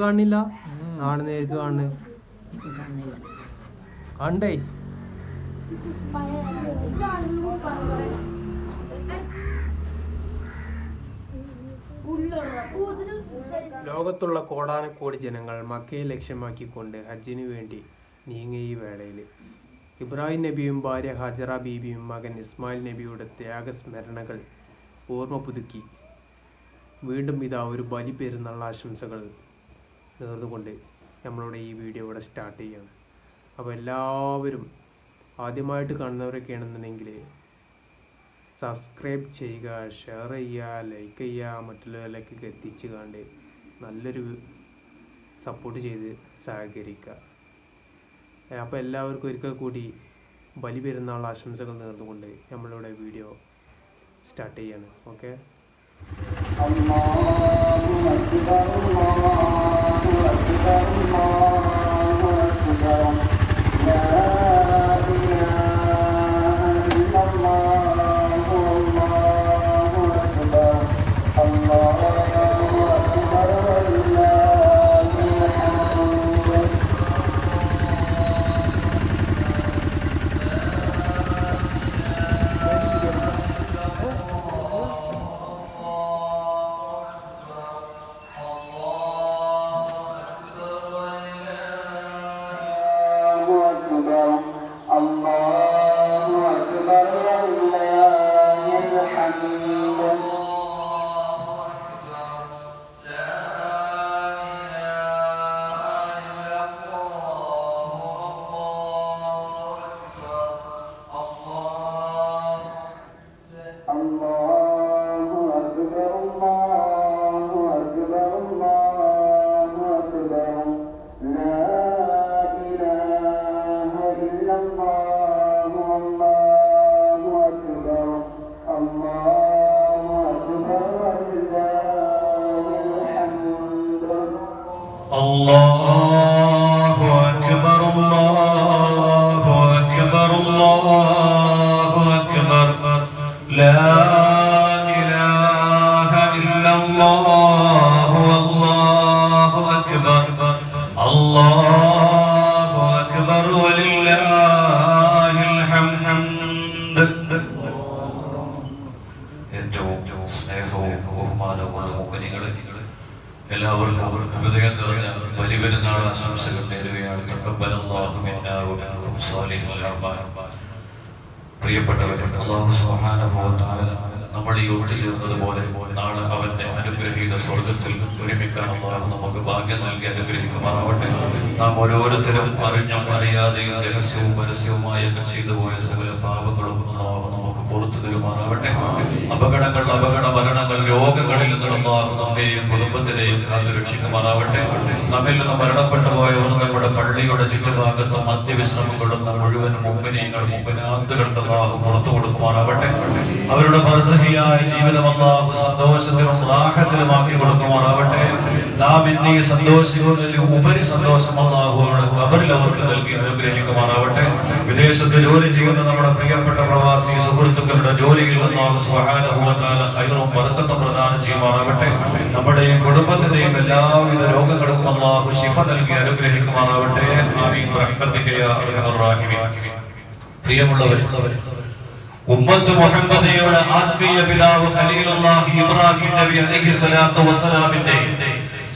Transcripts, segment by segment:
കാണില്ല ആണ് നേരിട്ട് കാണുന്നു കണ്ടേ. ലോകത്തുള്ള കോടാനക്കോടി ജനങ്ങൾ മക്കയെ ലക്ഷ്യമാക്കിക്കൊണ്ട് ഹജ്ജിനു വേണ്ടി നീങ്ങിയ ഈ വേളയിൽ ഇബ്രാഹിം നബിയും ഭാര്യ ഹജറ ബീബിയും മകൻ ഇസ്മായിൽ നബിയുടെ ത്യാഗസ്മരണകൾ ഓർമ്മ പുതുക്കി വീണ്ടും ഇതാ ഒരു ബലി പെരുന്നാൾ ആശംസകൾ നേർന്നുകൊണ്ട് നമ്മളുടെ ഈ വീഡിയോ ഇവിടെ സ്റ്റാർട്ട് ചെയ്യുകയാണ്. അപ്പോൾ എല്ലാവരും ആദ്യമായിട്ട് കാണുന്നവരൊക്കെയാണെന്നുണ്ടെങ്കിൽ സബ്സ്ക്രൈബ് ചെയ്യുക, ഷെയർ ചെയ്യുക, ലൈക്ക് ചെയ്യുക, മറ്റുള്ളവരിലേക്ക് എത്തിച്ച് കണ്ട് നല്ലൊരു സപ്പോർട്ട് ചെയ്ത് സഹകരിക്കുക. അപ്പോൾ എല്ലാവർക്കും ഒരിക്കൽ കൂടി ബലി പെരുന്നാൾ ആശംസകൾ നേർന്നുകൊണ്ട് നമ്മളിവിടെ വീഡിയോ സ്റ്റാർട്ട് ചെയ്യാണ്. Okay. Allahu Akbar, Allahu Akbar, Allahu Akbar, La ilaha illallah, Allahu Akbar, Allahu Akbar, walillahil hamd. ഏറ്റവും സ്നേഹവും ബഹുമാനവുമുള്ള മുഅ്മിനീങ്ങളെ, എല്ലാവർക്കും ഹൃദയം നിറഞ്ഞ ബലി പെരുന്നാൾ ആശംസകൾ നേരുകയാണ്. തഖബ്ബലല്ലാഹു മിന്നാ വമിൻകും സാലിഹുൽ അഅ്മാൽ. പ്രിയപ്പെട്ടവരെ, അല്ലാഹു സുബ്ഹാനഹു വ തആല നമ്മൾ ഈ ഒത്തുചേർന്നതുപോലെ നാളെ അവന്റെ അനുഗ്രഹീത സ്വർഗത്തിൽ ഒരുമിക്കാൻ അല്ലാഹു നമുക്ക് ഭാഗ്യം നൽകി അനുഗ്രഹിക്കുമാറാവട്ടെ. നാം ഓരോരുത്തരും അറിഞ്ഞും അറിയാതെയും രഹസ്യവും പരസ്യവുമായൊക്കെ ചെയ്തു പോയ സകല പാപങ്ങളും അല്ലാഹു നമുക്ക് പുറത്തു തരുമാറാവട്ടെ. അപകടങ്ങൾ, അപകട മരണങ്ങൾ, രോഗങ്ങളിൽ നിന്ന് അല്ലാഹു നമ്മെയും കുടുംബത്തിനെയും കാത്തു രക്ഷിക്കുമാറാവട്ടെ. നമ്മിൽ നിന്ന് മരണപ്പെട്ടു പോയവർ നമ്മുടെ പള്ളിയുടെ ചുറ്റുഭാഗത്തും അന്ത്യവിശ്രമം കൊള്ളുന്ന മുഴുവൻ മുഅ്മിനീങ്ങൾ, മുഅ്മിനാത്തുകൾക്ക് അല്ലാഹു പുറത്തു കൊടുക്കുമാറാവട്ടെ. അവരുടെ ബർസഖിയായ ജീവിതം അല്ലാഹു സന്തോഷത്തിലും റാഹത്തിലുമാക്കി കൊടുക്കുമാറാവട്ടെ. നാം ഇന്ന് ഈ സന്തോഷിക്കുന്നതിൽ ഉപരി സന്തോഷം അല്ലാഹു അവരുടെ ഖബറിൽ അവർക്ക് നൽകി അനുഗ്രഹിക്കുമാറാവട്ടെ. വിദേശത്ത് ജോലി ചെയ്യുന്ന നമ്മുടെ പ്രിയപ്പെട്ട പ്രവാസി സുഹൃത്തുക്കളുടെ ജോലിയിൽ അല്ലാഹു സുബ്ഹാനഹു വ തആല ഖൈറും ബറക്കത്തും പ്രദാനം ചെയ്യുമാറാവട്ടെ. നമ്മുടെയും കുടുംബത്തിന്റെയും എല്ലാവിധ രോഗങ്ങൾക്കും അല്ലാഹു ശിഫ നൽകി അനുഗ്രഹിക്കുമാറാവട്ടെ. ആമീൻ ബിറഹ്മതിക യാ അർഹമർ റഹീമീൻ. പ്രിയമുള്ളവരെ, ഉമ്മത്ത് മുഹമ്മദിയുടെ ആത്മീയ പിതാവ് ഖലീലുല്ലാഹി ഇബ്രാഹിം നബി അലൈഹിസ്സലാത്തു വസ്സലാമിന്റെ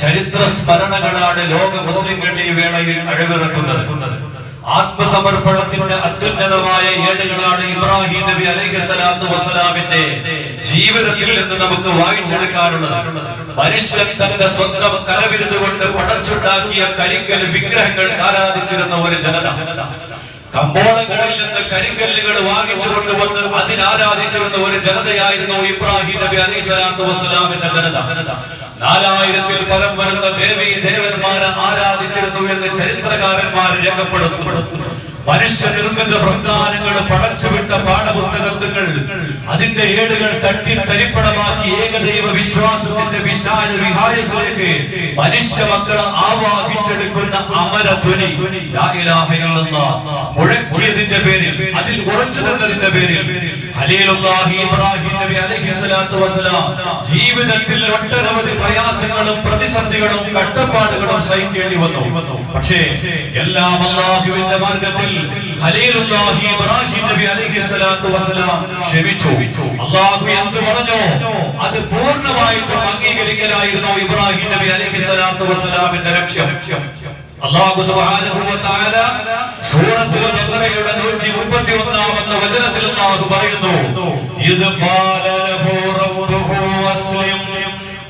ചരിത്ര സ്മരണകളാണ് ലോക മുസ്ലിങ്ങളുടെ ഈ വേളയിൽ അഴവിറക്കുന്നത്. ആത്മസമർപ്പണത്തിന്റെ അത്യുന്നതമായ ഏടുകളാണ് ഇബ്രാഹിം നബി അലൈഹിസ്സലാത്തു വസ്സലാമിന്റെ ജീവിതത്തിൽ നിന്ന് നമുക്ക് വായിച്ചെടുക്കാനുള്ളത്. മനുഷ്യൻ തന്റെ സ്വന്തം കരവിരുതുകൊണ്ട് പടച്ചുണ്ടാക്കിയ കരിങ്കൽ വിഗ്രഹങ്ങൾ ആരാധിച്ചിരുന്ന ഒരു ജനത, കമ്പോളങ്ങളിൽ നിന്ന് കരിങ്കല്ലുകൾ വാങ്ങിച്ചു കൊണ്ടുവന്ന് അതിനാരാധിച്ചിരുന്ന ഒരു ജനതയായിരുന്നു ഇബ്രാഹിം നബി അലൈഹിസ്സലാത്തു വസ്സലാമിന്റെ ജനത. 4000-ൽ പരം വരുന്ന ദേവീ ദേവന്മാരെ ആരാധിച്ചിരുന്നു എന്ന് ചരിത്രകാരന്മാർ രേഖപ്പെടുത്തുന്നു. മനുഷ്യ നിർമ്മിത പ്രസ്ഥാനങ്ങൾ, പടച്ചുവിട്ട പാഠപുസ്തകങ്ങൾ, അതിന്റെ ഏടുകൾ തട്ടി തരിപ്പണമാക്കി ഏകദൈവ വിശ്വാസത്തിന്റെ വിശാല വിഹായത്തിലേക്ക് മനുഷ്യ മക്കളെ ആവാഹിച്ചെടുക്കുന്ന അമരധ്വനി ലാ ഇലാഹ ഇല്ലല്ലാഹ് മുഴക്കിയതിന്റെ പേരിൽ, അതിൽ ഉറച്ചു നിന്നതിന്റെ പേരിൽ ഖലീലുല്ലാഹി ഇബ്രാഹിം നബി അലൈഹിസ്സലാത്തു വസ്സലാം ജീവിതത്തിൽ ഒട്ടനവധി പ്രയാസങ്ങളും പ്രതിസന്ധികളും കഷ്ടപ്പാടുകളും സഹിക്കേണ്ടി വന്നു. പക്ഷേ എല്ലാം അല്ലാഹുവിന്റെ മാർഗ്ഗത്തിൽ ഖലീലുല്ലാഹി ഇബ്രാഹിം നബി അലൈഹിസ്സലാത്തു വസ്സലാം ക്ഷമിച്ചു. അല്ലാഹു എന്ത് പറഞ്ഞോ അത് പൂർണ്ണമായിട്ടും അംഗീകരിക്കലായിരുന്നു ഇബ്രാഹിം നബി അലൈഹിസ്സലാത്തു വസ്സലാമിന്റെ ലക്ഷ്യം. അല്ലാഹു സുബ്ഹാനഹു വ തആല സൂറത്തുൽ ബഖറയുടെ 131ാമത്തെ വചനത്തിൽ അല്ലാഹു പറയുന്നു, ഇദ് ഖാല ലഹു റബ്ബുഹു അസ്ലിം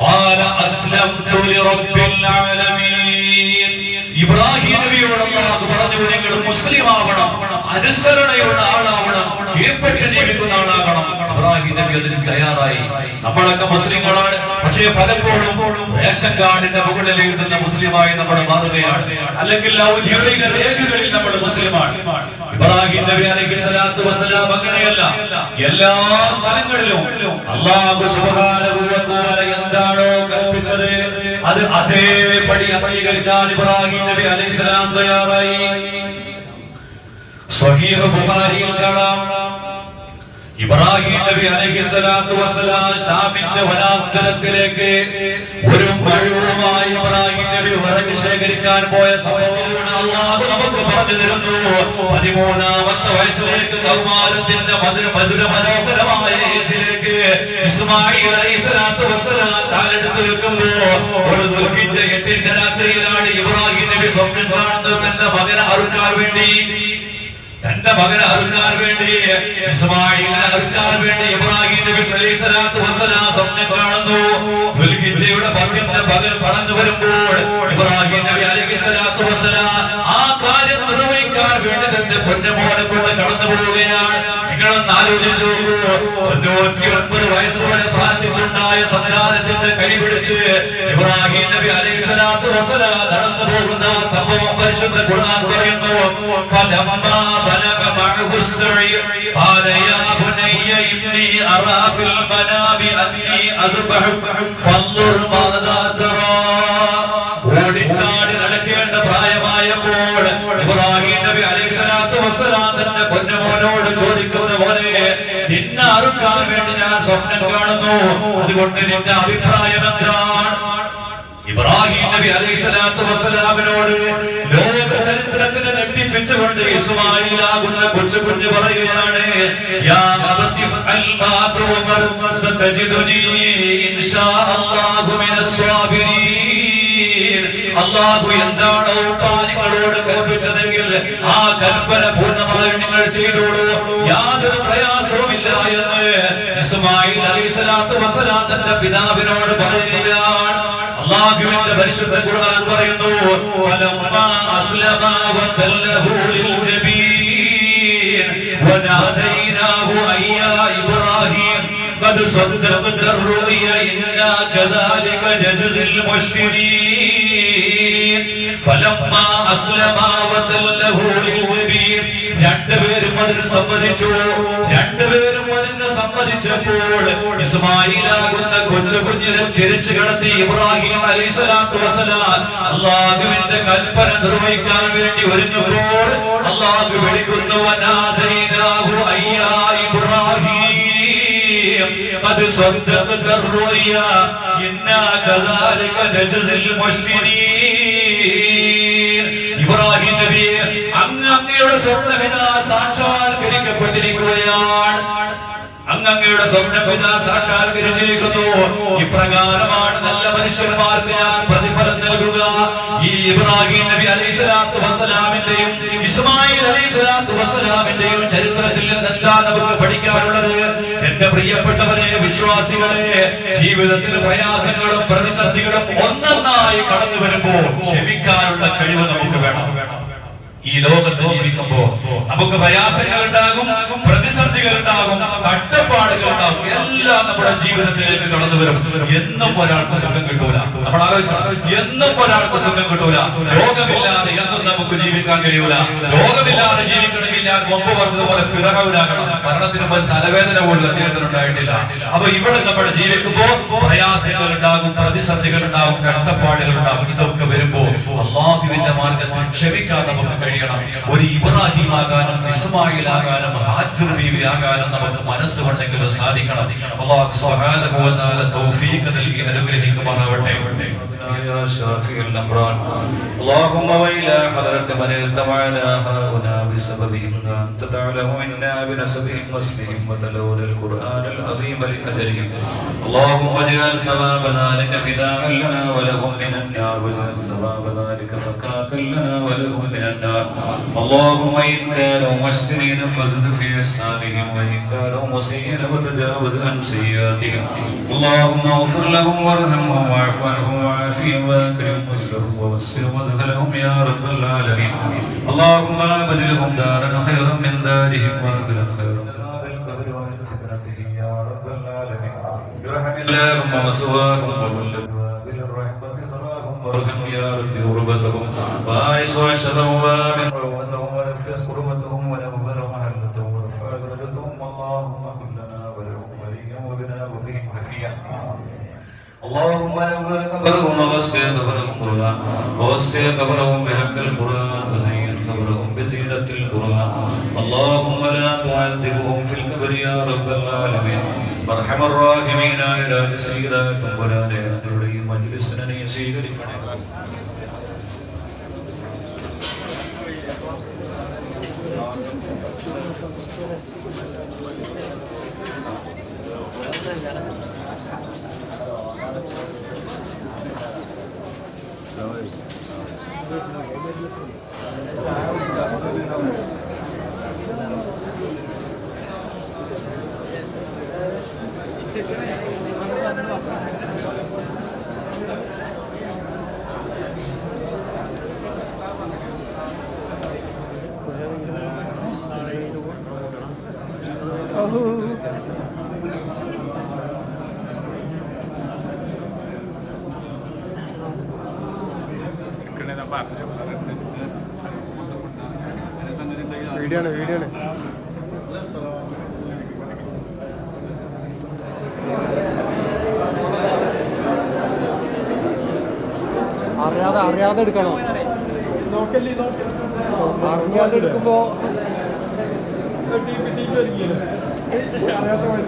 ഖാല അസ്ലംതു ലിറബ്ബിൽ ആലമീൻ. ഇബ്രാഹിം നബിയോട് അല്ലാഹു പറഞ്ഞു, നിങ്ങൾ മുസ്ലിം ആവണം, അനുസരണയുള്ള ആളാവണം, കീഴ്പ്പെട്ട് ജീവിക്കുന്ന ആളാകണം. ഇബ്രാഹിം നബി അതിന് തയ്യാറായി. നമ്മളൊക്കെ മുസ്ലിങ്ങളാണ്, പക്ഷേ പലപ്പോഴും റേഷൻ കാർഡിന്റെ മുകളിൽ എഴുതുന്ന മുസ്ലിമായി നമ്മൾ മാറുകയാണ്, അല്ലെങ്കിൽ ഔദ്യോഗിക രേഖകളിൽ നമ്മൾ മുസ്ലിമാണ്. ഇബ്രാഹിം നബി അലൈഹിസ്സലാത്തു വസ്സലാം അങ്ങനെയല്ല. എല്ലാ സ്ഥലങ്ങളിലും അല്ലാഹു സുബ്ഹാനഹു വ തആല എന്താണോ കൽപ്പിച്ചത് അത് അതേപടി അംഗീകരിക്കാൻ ഇബ്രാഹിം നബി അലൈഹിസ്സലാം തയ്യാറായി. സ്വഹീഹ് ബുഖാരിയിൽ കാണാം, ഇബ്രാഹിം നബി അലൈഹിസ്സലാത്തു വസ്സലാം ശാമിന്റെ വനാന്തരത്തിലേക്ക് ഒരു മഴവുമായി ഇബ്രാഹിം നബി വിറക് ശേഖരിക്കാൻ പോയ സംഭവമാണ് അല്ലാഹു നമുക്ക് പറഞ്ഞു തരുന്നു. 13ാമത്തെ വയസ്സിലേക്ക് കൗമാരത്തിന്റെ മധുര മനോഹരമായ ഏജിലേക്ക് ഇസ്മാഈൽ അലൈഹിസ്സലാത്തു വസ്സലാം കാലെടുത്ത് വെക്കുമ്പോൾ ഒരു ദുൽഹിജ്ജ 8ന്റെ രാത്രിയിലാണ് ഇബ്രാഹിം നബി സ്വപ്നം കാണുന്നത്. തന്റെ മകനെ അറുക്കാൻ വേണ്ടി ഇസ്മാഈലിനെ അറുക്കാൻ വേണ്ടി ഇബ്രാഹിം നബി അലൈഹിസ്സലാത്തു വസ്സലാം സ്വപ്നം കാണുന്നു. ദുൽഹിജ്ജയുടെ 10ന്റെ പകൽ കടന്നു വരുമ്പോൾ ഇബ്രാഹിം നബി അലൈഹിസ്സലാത്തു വസ്സലാം ആ കാര്യം നിർവഹിക്കാൻ വേണ്ടി തന്റെ പൊന്നുമോനെ കൊണ്ട് കടന്നു പോവുകയാണ്. നിങ്ങളൊന്ന് ആലോചിച്ചു നോക്കൂ, 99 വയസ്സ് വരെ പ്രാർത്ഥിച്ചുണ്ടായ സന്താനത്തിന്റെ കൈ പിടിച്ച് ഇബ്രാഹിം നബി അലൈഹിസ്സലാത്തു വസ്സലാം നടന്നു പോകുന്ന സംഭവം പരിശുദ്ധ ഖുർആൻ പറയുന്നു. ഫലമ്മാ ബലഗ മഅഹു السعي قال يا بني إني أرى في المنام أني أذبحك فانظر ماذا ترى. ഓടിച്ചാടി നടക്കേണ്ട പ്രായമായപ്പോൾ ഇബ്രാഹിം നബി അലൈഹിസ്സലാത്തു വസ്സലാം തന്റെ പൊന്നുമോനോട് ചോദിക്കുന്ന പോലെ, നിന്നെ അറുക്കാൻ വേണ്ടി ഞാൻ സ്വപ്നം കാണുന്നു, അതുകൊണ്ട് നിന്റെ അഭിപ്രായം എന്താണ്? ഇബ്രാഹിം നബി അലൈഹിസ്സലാത്തു വസ്സലാമിനോട് ലോക ചരിത്രത്തിന് നെട്ടിപ്പിച്ചുകൊണ്ട് ഇസ്മാഈലാകുന്ന കൊച്ചുകുഞ്ഞ് പറയുകയാണ്, യാ അബതി ഫഅൽ മാ തുമർ സതജിദുനി ഇൻഷാ അല്ലാഹു മിനസ് സ്വാബിരീൻ. അല്ലാഹു എന്താണോ നിങ്ങളോട് കൽപ്പിച്ചതെങ്കിൽ ആ കൽപ്പന പൂർണ്ണമായി നിങ്ങൾ ചെയ്തോളൂ, യാതൊരു പ്രയാസവുമില്ല എന്ന് ഇസ്മാഈൽ അലൈഹിസ്സലാത്തു വസ്സലാം തന്റെ പിതാവിനോട് പറയുകയാണ്. അല്ലാഹുവിന്റെ പരിശുദ്ധ ഖുർആൻ പറയുന്നു, ഫലമ്മാ അസ്ലമാ വതല്ലഹു ലിൽജബീൻ വനാദൈനാഹു അയ്യാ ഇബ്രാഹിം ഖദ് സദ്ദഖത الرؤيا ഇന്നാ കദാലിക നജ്സിൽ മുഹ്സിനീൻ. ഫലമ്മാ അസ്ലമാ വതല്ലഹു ലിൽജബീൻ, രണ്ടുപേരും അതിന് സമ്മതിച്ചു. രണ്ടുപേരും അതിന് സമ്മതിച്ചപ്പോൾ ഇസ്മാഈലാകുന്ന കൊച്ചുകുഞ്ഞിനെ ചിരിച്ചു കിടത്തി ഇബ്രാഹിം അലൈഹിസ്സലാത്തു വസ്സലാം അല്ലാഹുവിന്റെ കൽപ്പന നിർവഹിക്കാൻ വേണ്ടി ഒരുങ്ങുമ്പോൾ അല്ലാഹു വിളിക്കുന്നു, വനാദൈനാഹു അയ്യാ ഇബ്രാഹിം ഖദ് സദ്ദഖത الرؤيا ഇന്നാ കദാലിക നജ്സിൽ മുഹ്സിനീൻ. ഇബ്രാഹിം നബി അങ്ങയുടെ സ്വപ്നമിതാ സാക്ഷാത്കരിക്കപ്പെട്ടിരിക്കുകയാണ്. അങ്ങയുടെ സ്വപ്നപിതാ സാക്ഷാത്കരിച്ചിരിക്കുന്നു. ഇപ്രകാരമാണ് നല്ല മനുഷ്യന്മാർക്ക് ഞാൻ പ്രതിഫലം നൽകുക. ഈ ഇബ്രാഹിം നബി അലൈഹിസ്സലാത്തു വസ്സലാമിന്റെയും ഇസ്മാഈൽ അലൈഹിസ്സലാത്തു വസ്സലാമിന്റെയും ചരിത്രത്തിൽ നിന്ന് എന്താ നമുക്ക് പഠിക്കാനുള്ളത്? എന്റെ പ്രിയപ്പെട്ടവരെ, വിശ്വാസികളെ, ജീവിതത്തിൽ പ്രയാസങ്ങളും പ്രതിസന്ധികളും ഒന്നൊന്നായി കടന്നു വരുമ്പോൾ ക്ഷമിക്കാനുള്ള കഴിവ് നമുക്ക് വേണം. ഈ ലോകത്ത് ജീവിക്കുമ്പോ നമുക്ക് പ്രയാസങ്ങൾ ഉണ്ടാകും, പ്രതിസന്ധികൾ ഉണ്ടാകും, കഷ്ടപ്പാടുകൾ ഉണ്ടാകും, എല്ലാം നമ്മുടെ ജീവിതത്തിലേക്ക് കടന്നു വരും. എന്നും ഒരാൾക്ക് സുഖം കിട്ടൂല. നമ്മൾ ആലോചിക്കണം, എന്നും ഒരാൾക്ക് സുഖം കിട്ടൂല. രോഗമില്ലാതെ എന്നും നമുക്ക് ജീവിക്കാൻ കഴിയൂല. രോഗമില്ലാതെ ജീവിക്കണമെങ്കിൽ ഞാൻ മുമ്പ് പറഞ്ഞതുപോലെ ഫിറഔനാകണം. മരണത്തിന് മുമ്പ് തലവേദന പോലും അദ്ദേഹത്തിന് ഉണ്ടായിട്ടില്ല. അപ്പൊ ഇവിടെ നമ്മൾ ജീവിക്കുമ്പോ പ്രയാസങ്ങൾ ഉണ്ടാകും, പ്രതിസന്ധികൾ ഉണ്ടാകും, കഷ്ടപ്പാടുകൾ ഉണ്ടാകും. ഇതൊക്കെ വരുമ്പോ അള്ളാഹുവിന്റെ മാർഗത്തിൽ ക്ഷമിക്കാൻ നമുക്ക് കഴിയണം. ഒരു ഇബ്രാഹിം ആകാനും ഇസ്മായിൽ ആകാനും ഹാജിർ ബീവി ആകാനും നമുക്ക് മനസ്സുകൊണ്ടെങ്കിലും സാധിക്കണം. അല്ലാഹു സുബ്ഹാനഹു വ തആല തൗഫീഖ് നൽകി അനുഗ്രഹിക്കുമാറാവട്ടെ. يا شافي الأمراض اللهم وإلى حضرة من اجتمعنا هنا بسببهم أنت تعلم إنا بنسبهم واسمهم وتلون القرآن العظيم لأجلهم اللهم اجعل ثواب ذلك فداء لنا ولهم من النار واجعل ثواب ذلك فكاكا لنا ولهم من النار اللهم إن كانوا محسنين فزد في إحسانهم وإن كانوا مسيئين وتجاوز عن سيئاتهم اللهم اغفر لهم وارحمهم واعف عنهم وعافهم واكرم نزلهم ووسع مدخلهم يا رب العالمين اللهم ابدلهم دارا خيرا من دارهم واخرا خيرا من دار القبر ومن فتنتهم يا رب العالمين برحم اللهم مسواهم وكل باب الرحمة صلاهم وارحم يا رب غربتهم وآنس وعشتهم وآمن رومتهم ونفس كربتهم ونور محلتهم وارفع درجتهم اللهم كن لنا ولهم وليا وبنا وبهم حفيا اللهم نور قبرهم ووسع قبرهم قرآن ووسع قبرهم بحق القرآن وزين قبرهم بزينة القرآن اللهم لا تعذبهم في القبر يا رب العالمين ارحم الراحمين إلى سيداتهم ولا نهدري مجلسنا يسير വീഡിയോ ആണ് അറിയാതെ എടുക്കണം. അറിയാതെ എടുക്കുമ്പോ അറിയാത്ത മതി.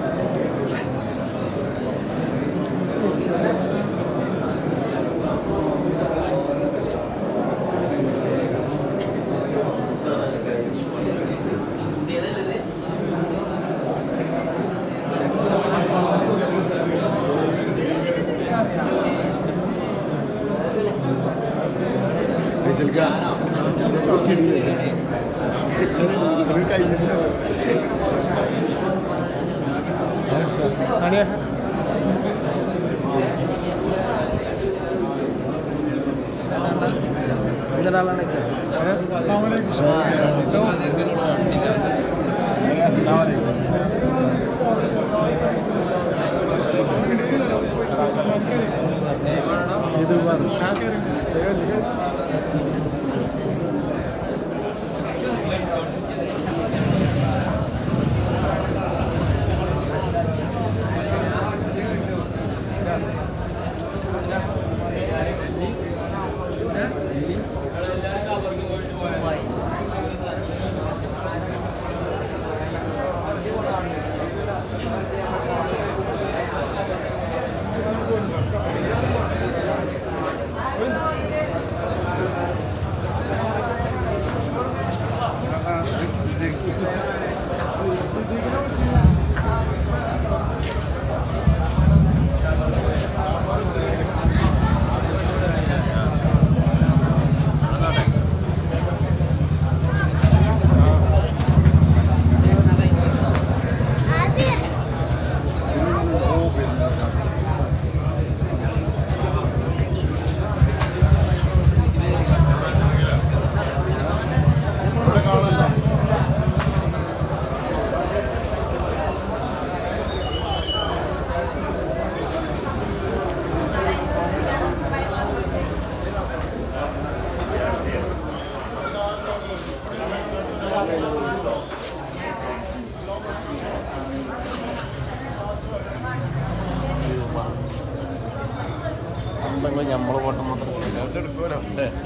നമ്മള് പോട്ടം മാത്രം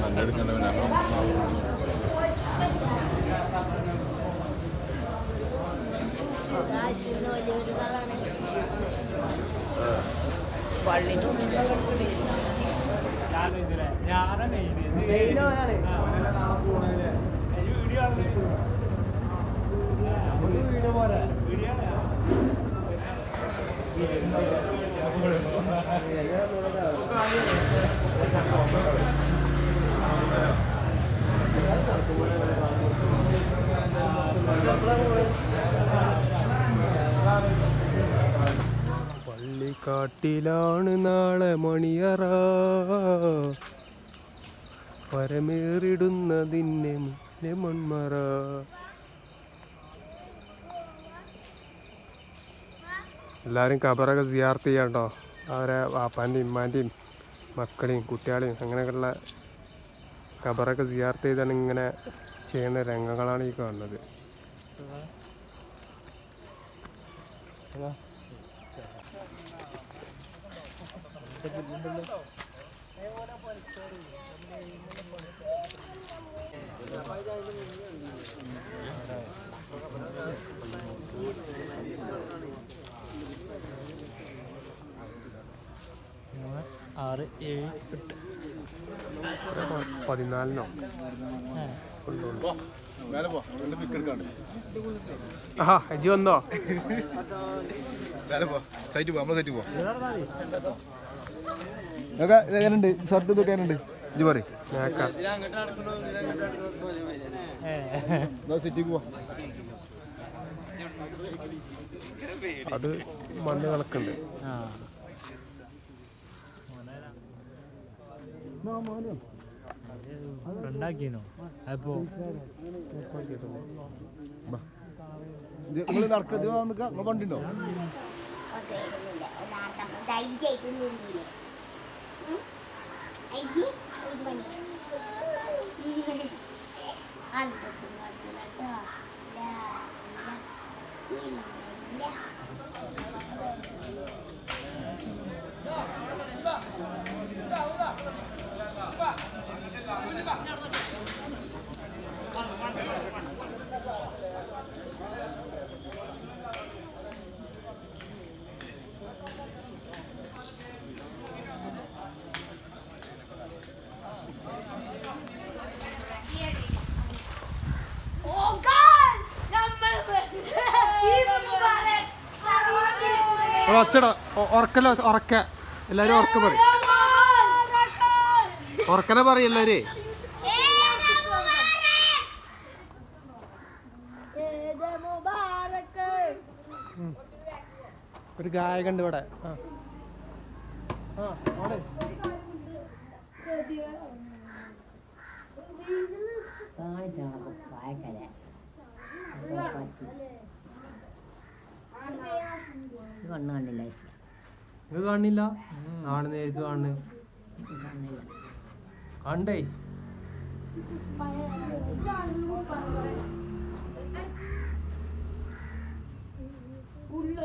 നല്ല എടുക്കണ്ട പള്ളിക്കാട്ടിലാണ് നാളെ മണിയറ പരമേറിടുന്നതിൻ്റെ മുന്നേ മൺമറ. എല്ലാവരും ഖബറൊക്കെ സിയാർത്ത് ചെയ്യാം കേട്ടോ. അവരെ വാപ്പാൻ്റെയും ഉമ്മാൻ്റെയും മക്കളെയും കുട്ടികളെയും അങ്ങനെയൊക്കെയുള്ള ഖബറൊക്കെ സിയാർത്ത് ചെയ്താണ് ഇങ്ങനെ ചെയ്യുന്ന രംഗങ്ങളാണ് ഈ കാണുന്നത്. ആറ് ഏഴ് എട്ട് 14 ആ അജി വന്നോ? സൈറ്റ് പോ, നമ്മളെ സൈറ്റ് പോ. എങ്ങനെയുണ്ട് ഷർട്ട് ഇതൊക്കെ എങ്ങനെയുണ്ട് ഇജ് പറ. സിറ്റിക്ക് പോ. അത് മണ്ണ് കണക്കുണ്ട്. ഉണ്ടാക്കിനോ അപ്പോ നിങ്ങൾ നടക്കത് വണ്ടിണ്ടോ? ഒച്ചട ഉറക്കല്ല ഉറക്ക എല്ലാരും ഉറക്ക പറയും. ഉറക്കനെ പറയും എല്ലാരും. ഒരു ഗായകണ്ട് ഇവിടെ. കണ്ണ് കണ്ടില്ല, ഇത് കാണില്ല. നാളെ നേരിട്ട് കാണുന്നു കണ്ടേ. ഉള്ള